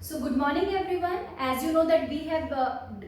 So good morning everyone. As you know that we have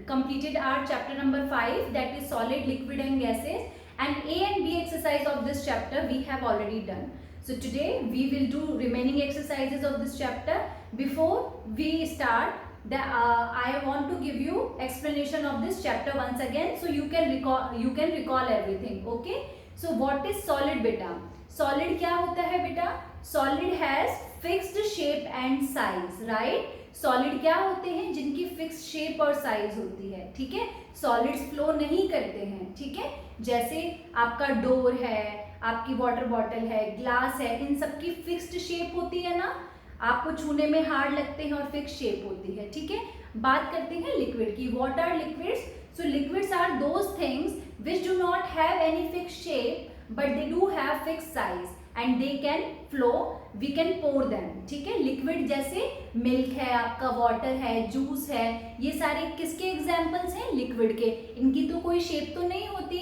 completed our chapter number 5, that is solid, liquid and gases, and A and B exercise of this chapter we have already done. So today we will do remaining exercises of this chapter. Before we start, I want to give you explanation of this chapter once again, so you can recall everything. Okay. So what is solid beta? Solid क्या होता है बेटा? Solid has fixed shape and size, right? Solid क्या होते हैं? जिनकी fix shape और size होती है. ठीक है. सॉलिड्स फ्लो नहीं करते हैं. ठीक है. जैसे आपका डोर है, आपकी वाटर बॉटल है, ग्लास है, इन सब की फिक्स्ड शेप होती है ना. आपको छूने में हार्ड लगते हैं और फिक्स शेप होती है. ठीक है. बात करते हैं लिक्विड की. What are liquids? So liquids are those things which do not have any fix shape but they do have fix size and they can flow. We can pour them. ठीक है. लिक्विड जैसे milk है, आपका water है, juice है, ये सारे किसके एग्जाम्पल्स हैं? लिक्विड के. इनकी तो कोई शेप तो नहीं होती.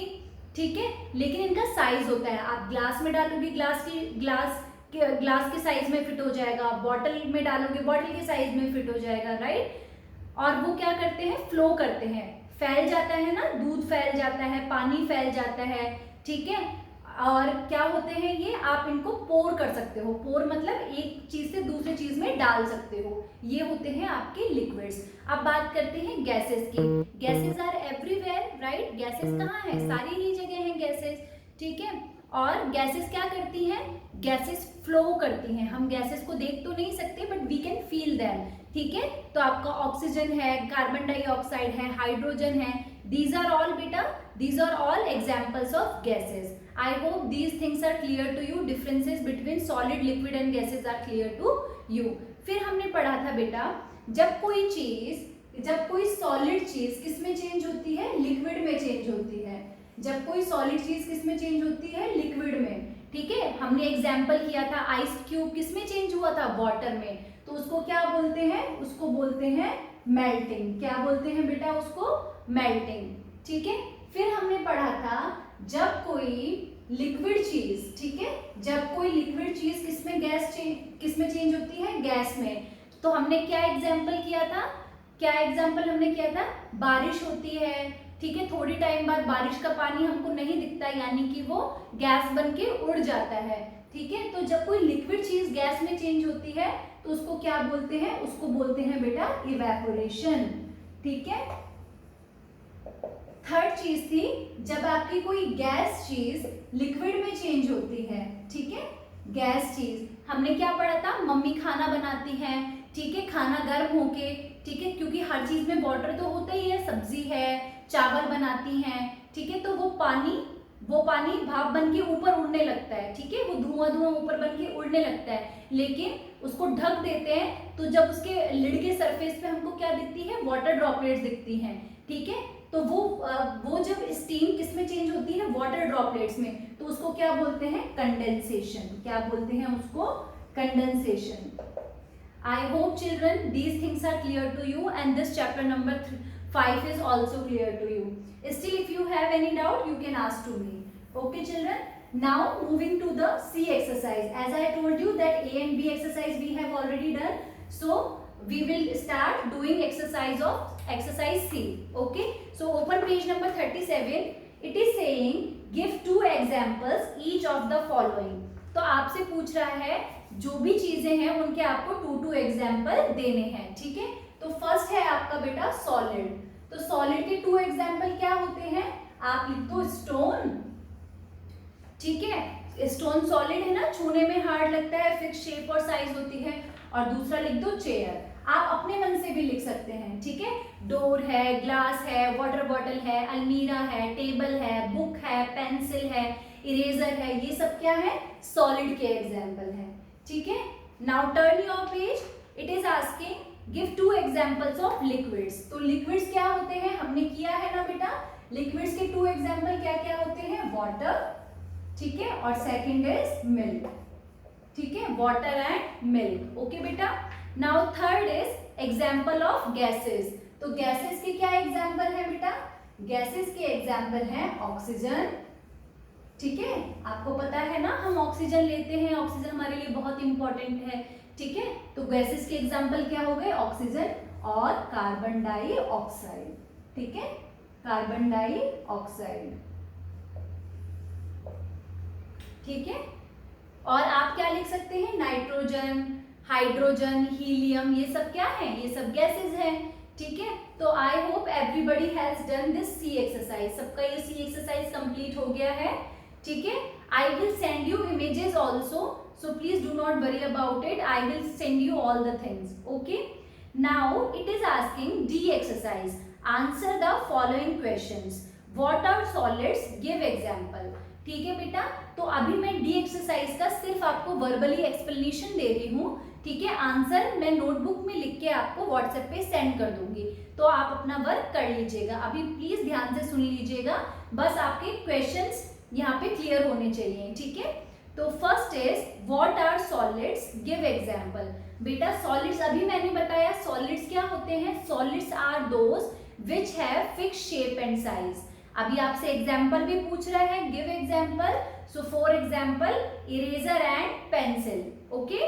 ठीक है. लेकिन इनका साइज होता है. आप ग्लास में डालोगे, ग्लास के साइज में फिट हो जाएगा. बॉटल में डालोगे, बॉटल के साइज में फिट हो जाएगा. राइट. और वो क्या करते हैं? फ्लो करते हैं. फैल जाता है ना, दूध फैल जाता है, पानी फैल जाता है. ठीक है. और क्या होते हैं ये? आप इनको पोर कर सकते हो. पोर मतलब एक चीज से दूसरी चीज में डाल सकते हो. ये होते हैं आपके लिक्विड्स. अब बात करते हैं गैसेस की. Gases are everywhere, right. Gases कहाँ है? सारी ही जगह हैं गैसेस. ठीक है. और गैसेस क्या करती हैं? गैसेस फ्लो करती हैं. हम गैसेस को देख तो नहीं सकते but we can feel them. ठीक है. तो आपका ऑक्सीजन है, कार्बन डाइऑक्साइड है, हाइड्रोजन है. These are all beta, these are all examples of gases. I hope these things are clear to you. Differences between solid, liquid and gases are clear to you. फिर हमने पढ़ा था बेटा, जब कोई solid चीज किस में चेंज होती है? लिक्विड में चेंज होती है. जब कोई सॉलिड चीज किस में चेंज होती है? लिक्विड में. ठीक है. हमने एग्जाम्पल किया था, आइस क्यूब किस में चेंज हुआ था? वाटर में. तो उसको क्या बोलते हैं? उसको बोलते हैं मेल्टिंग. क्या बोलते हैं बेटा उसको? मेल्टिंग. ठीक है. फिर हमने पढ़ा था, जब कोई लिक्विड चीज, ठीक है, जब कोई लिक्विड चीज किसमें चेंज होती है? गैस में. तो हमने क्या एग्जाम्पल किया था? हमने किया था, बारिश होती है. ठीक है. थोड़ी टाइम बाद बारिश का पानी हमको नहीं दिखता, यानी कि वो गैस बन के उड़ जाता है. ठीक है. तो जब कोई लिक्विड चीज गैस में चेंज होती है तो उसको क्या बोलते हैं? उसको बोलते हैं बेटा इवेपोरेशन. ठीक है. थर्ड चीज थी, जब आपकी कोई गैस चीज लिक्विड में चेंज होती है. ठीक है. गैस चीज हमने क्या पढ़ा था? मम्मी खाना बनाती हैं. ठीक है. खाना गर्म होके, ठीक है, क्योंकि हर चीज में वाटर तो होता ही है. सब्जी है, चावल बनाती हैं. ठीक है. तो वो पानी भाप बन के ऊपर उड़ने लगता है. ठीक है. वो धुआं ऊपर बन के उड़ने लगता है, लेकिन उसको ढक देते हैं. तो जब उसके लिड के सरफेस पे हमको क्या दिखती है? वाटर ड्रॉपलेट्स दिखती हैं. ठीक है. तो वो जब स्टीम किस में चेंज होती है? वाटर ड्रॉपलेट्स में. तो उसको क्या बोलते हैं? कंडेंसेशन. क्या बोलते हैं उसको? Condensation. I hope children these things are clear to you and this chapter number 5 is also clear to you. Still if you have any doubt you can ask to me. Okay children. Now moving to the C exercise. As I told you that A and B exercise we have already done. So we will start doing exercise C. Okay. So open page number 37. It is saying give 2 examples each of the following. तो आपसे पूछ रहा है जो भी चीजें हैं उनके आपको 2 एग्जाम्पल देने हैं. ठीक है. तो फर्स्ट है आपका बेटा सॉलिड. तो सॉलिड के 2 एग्जाम्पल क्या होते हैं? आप लिख दो स्टोन. ठीक है. स्टोन सॉलिड है ना, छूने में हार्ड लगता है, फिक्स शेप और साइज होती है. और दूसरा लिख दो चेयर. आप अपने मन से भी लिख सकते हैं. ठीक है. डोर है, ग्लास है, वाटर बॉटल है, अलमीरा है, टेबल है, बुक है, पेंसिल है, इरेजर है. ये सब क्या है? सॉलिड के एग्जाम्पल है. ठीक है. Now turn your page. It is asking give 2 examples of liquids. तो लिक्विड्स क्या होते हैं? हमने किया है ना बेटा. लिक्विड्स के 2 एग्जाम्पल क्या क्या होते हैं? वाटर. ठीक है. और सेकंड इज मिल्क. ठीक है. Water and milk. ओके बेटा. Now third is example of gases. तो गैसेस के क्या एग्जाम्पल है बेटा? गैसेस के एग्जाम्पल है ऑक्सीजन. ठीक है. आपको पता है ना, हम ऑक्सीजन लेते हैं. ऑक्सीजन हमारे लिए बहुत इंपॉर्टेंट है. ठीक है, तो गैसेस के एग्जाम्पल क्या हो गए, ऑक्सीजन और कार्बन डाइऑक्साइड, ठीक है, कार्बन डाइऑक्साइड, ठीक है। और आप क्या लिख सकते हैं, नाइट्रोजन, हाइड्रोजन, हीलियम, ये सब क्या है, ये सब गैसेस हैं, ठीक है। तो I hope everybody has done this C exercise, सबका ये सी एक्सरसाइज कंप्लीट हो गया है, ठीक है। आई will send you images also, so please do not worry about it, I will send you all the things, okay. Now it is asking D exercise, answer the following questions, what are solids, give example, ठीक है बेटा। तो अभी मैं D exercise का सिर्फ आपको verbally explanation दे रही हूँ, ठीक है। आंसर मैं नोटबुक में लिख के आपको व्हाट्सएप पे सेंड कर दूंगी, तो आप अपना वर्क कर लीजिएगा। अभी प्लीज ध्यान से सुन लीजिएगा, बस आपके क्वेश्चंस यहाँ पे क्लियर होने चाहिए, ठीक है। तो first is what are solids, give example. बेटा सॉलिड्स अभी मैंने बताया, सॉलिड्स क्या होते हैं, solids are those which have fix shape and size. अभी आपसे एग्जांपल भी पूछ रहा है, give example, so for example eraser and pencil, okay.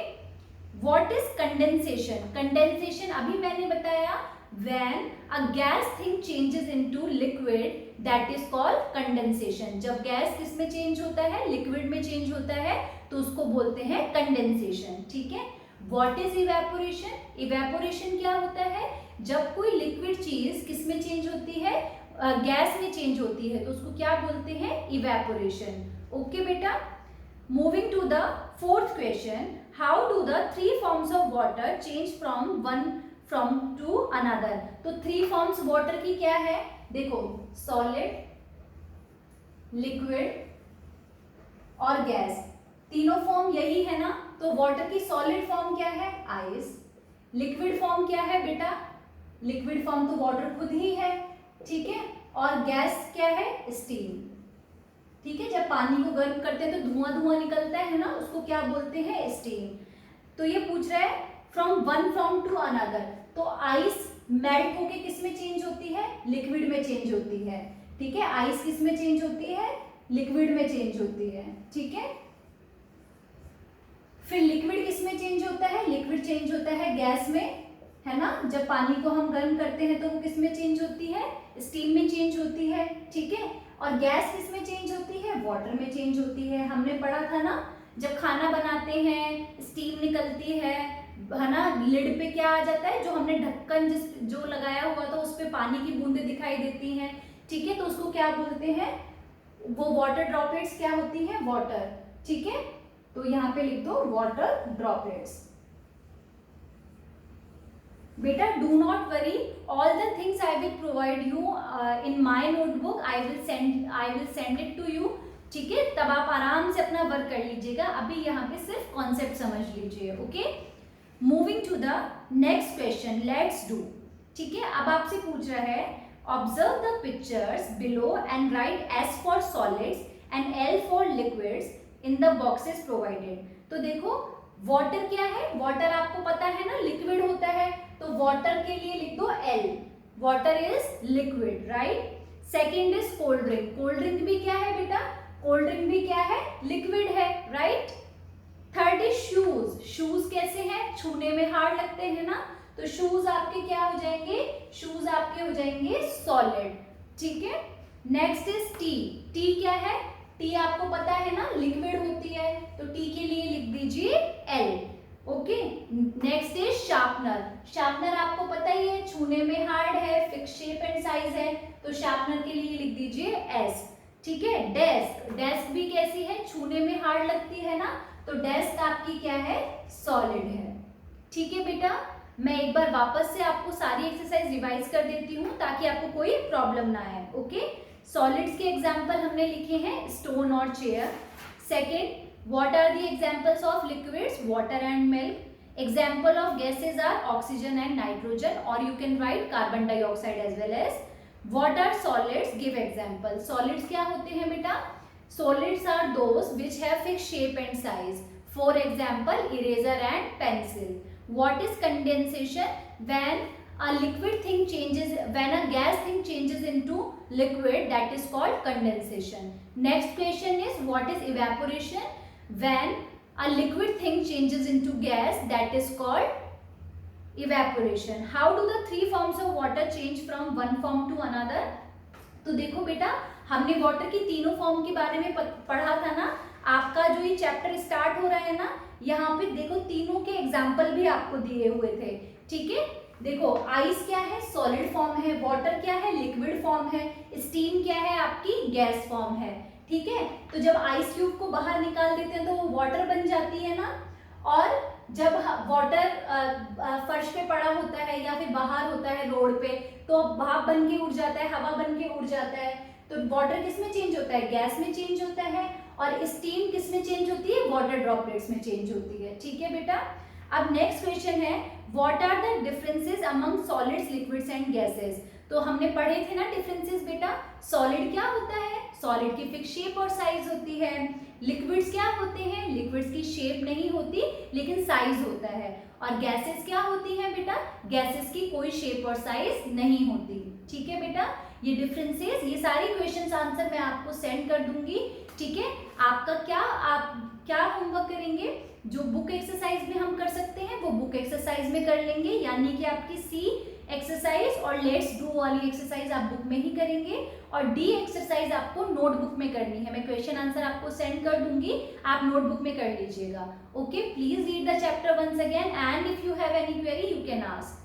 What is condensation, condensation अभी मैंने बताया, when a gas thing changes into liquid that is called condensation। जब गैस किस में चेंज होता है, लिक्विड में चेंज होता है, तो उसको बोलते हैं कंडेंसेशन, ठीक है। What is evaporation, evaporation क्या होता है, जब कोई लिक्विड चीज किस में चेंज होती है, गैस में चेंज होती है, तो उसको क्या बोलते हैं, इवेपोरेशन, ओके बेटा। Moving to the fourth question, how do the three forms of water change from to another. तो थ्री फॉर्म्स वाटर की क्या है, देखो सॉलिड, लिक्विड और गैस, तीनों फॉर्म यही है ना। तो वाटर की सॉलिड फॉर्म क्या है, आइस। लिक्विड फॉर्म क्या है बेटा, लिक्विड फॉर्म तो वाटर खुद ही है, ठीक है। और गैस क्या है, स्टीम, ठीक है। जब पानी को गर्म करते हैं तो धुआं धुआं निकलता है ना, उसको क्या बोलते हैं, स्टीम। तो ये पूछ रहा है from one form to another, तो आइस मेल्ट होके किस में चेंज होती है, लिक्विड में चेंज होती है, ठीक है। आइस किस में चेंज होती है, लिक्विड में चेंज होती है, ठीक है। फिर लिक्विड किस में चेंज होता है, लिक्विड चेंज होता है गैस में, है ना। जब पानी को हम गर्म करते हैं तो वो किस में चेंज होती है, स्टीम में चेंज होती है, ठीक है। और गैस किस में चेंज होती है, वाटर में चेंज होती है। हमने पढ़ा था ना, जब खाना बनाते हैं स्टीम निकलती है ना, लिड पे क्या आ जाता है, जो हमने ढक्कन जो लगाया हुआ था उस पे पानी की बूंदें दिखाई देती हैं, ठीक है। तो उसको क्या बोलते हैं, वो वाटर ड्रॉपलेट्स क्या होती है, वाटर, ठीक है। तो यहाँ पे लिख दो वाटर ड्रॉपलेट्स। बेटा do not worry, all the things I will provide you in my notebook, I will send it to you, ठीक है। तब आप आराम से अपना वर्क कर लीजिएगा, अभी यहाँ पे सिर्फ कॉन्सेप्ट समझ लीजिए, okay. Moving to the next question, let's do, ठीक है। अब आपसे पूछ रहा है, observe the pictures below and write S for solids and L for liquids in the boxes provided. तो देखो वाटर क्या है, वाटर आपको पता है ना लिक्विड होता है, तो वाटर के लिए लिख दो L, water is liquid, right. Second is cold drink, cold drink भी क्या है बेटा, कोल्ड ड्रिंक भी क्या है, लिक्विड है, right. Third is shoes, shoes कैसे हैं, छूने में हार्ड लगते हैं ना, तो शूज आपके क्या हो जाएंगे, शूज आपके हो जाएंगे सॉलिड, ठीक है। नेक्स्ट इज टी, टी क्या है, टी आपको पता है ना लिक्विड होती है, तो टी के लिए लिख दीजिए L, okay. Next is sharpener, sharpener आपको पता ही है छूने में हार्ड है, फिक्स शेप एंड साइज है, तो शार्पनर के लिए लिख दीजिए एस, ठीक है। डेस्क, डेस्क भी कैसी है, छूने में हार्ड लगती है ना, तो डेस्क आपकी क्या है, सॉलिड है, ठीक है बेटा। मैं एक बार वापस से आपको सारी एक्सरसाइज रिवाइज कर देती हूँ ताकि आपको कोई प्रॉब्लम ना आए, ओके। सॉलिड्स के एग्जाम्पल हमने लिखे हैं, स्टोन और chair. Second, what are the examples of liquids, water and milk. Example of gases are oxygen and nitrogen, or you can write carbon dioxide as well as. What are solids, give example. Solids क्या होते हैं बेटा, solids are those which have fixed shape and size, for example eraser and pencil. What is condensation, when a liquid thing changes, when a gas thing changes into liquid, that is called condensation. Next question is what is evaporation, when a liquid thing changes into gas, that is called evaporation. How do the three forms of water change from one form to another? तो देखो बेटा, हमने water की तीनों form के बारे में पढ़ा था ना. आपका जो ये चैप्टर स्टार्ट हो रहा है ना, यहाँ पे देखो तीनों के एग्जाम्पल भी आपको दिए हुए थे. ठीक है, देखो आइस क्या है, सॉलिड फॉर्म है. वाटर क्या है, लिक्विड फॉर्म है. स्टीम क्या है, आपकी गैस फॉर्म है. ठीक है, तो जब आइस क्यूब को बाहर निकाल देते हैं तो वो वाटर बन जाती है ना. और जब वाटर फर्श पे पड़ा होता है या फिर बाहर होता है रोड पे, तो भाप बन के उड़ जाता है, हवा बन के उड़ जाता है. तो वाटर किस में चेंज होता है, गैस में चेंज होता है. और स्टीम किस में चेंज होती है, वाटर ड्रॉपलेट्स में चेंज होती है. ठीक है बेटा. अब नेक्स्ट क्वेश्चन है, what are the differences among solids, liquids and gases. तो हमने पढ़े थे ना डिफरेंसेस बेटा. सॉलिड क्या होता है, सॉलिड की फिक्स शेप और साइज होती है. लिक्विड्स क्या होते हैं, लिक्विड्स की शेप नहीं होती लेकिन साइज होता है. और गैसेस क्या होती हैं बेटा, गैसेस की कोई शेप और साइज नहीं होती. ठीक है बेटा, ये डिफरेंसेस, ये सारे क्वेश्चंस आंसर मैं आपको सेंड कर दूंगी. ठीक है, आपका आप क्या होमवर्क करेंगे, जो बुक एक्सरसाइज में हम कर सकते हैं वो बुक एक्सरसाइज में कर लेंगे. यानी कि आपकी सी एक्सरसाइज और लेट्स डू वाली एक्सरसाइज आप बुक में ही करेंगे. और डी एक्सरसाइज आपको नोटबुक में करनी है. मैं क्वेश्चन आंसर आपको सेंड कर दूंगी, आप नोटबुक में कर लीजिएगा. Okay, please read the chapter once again and if you have any query you can ask.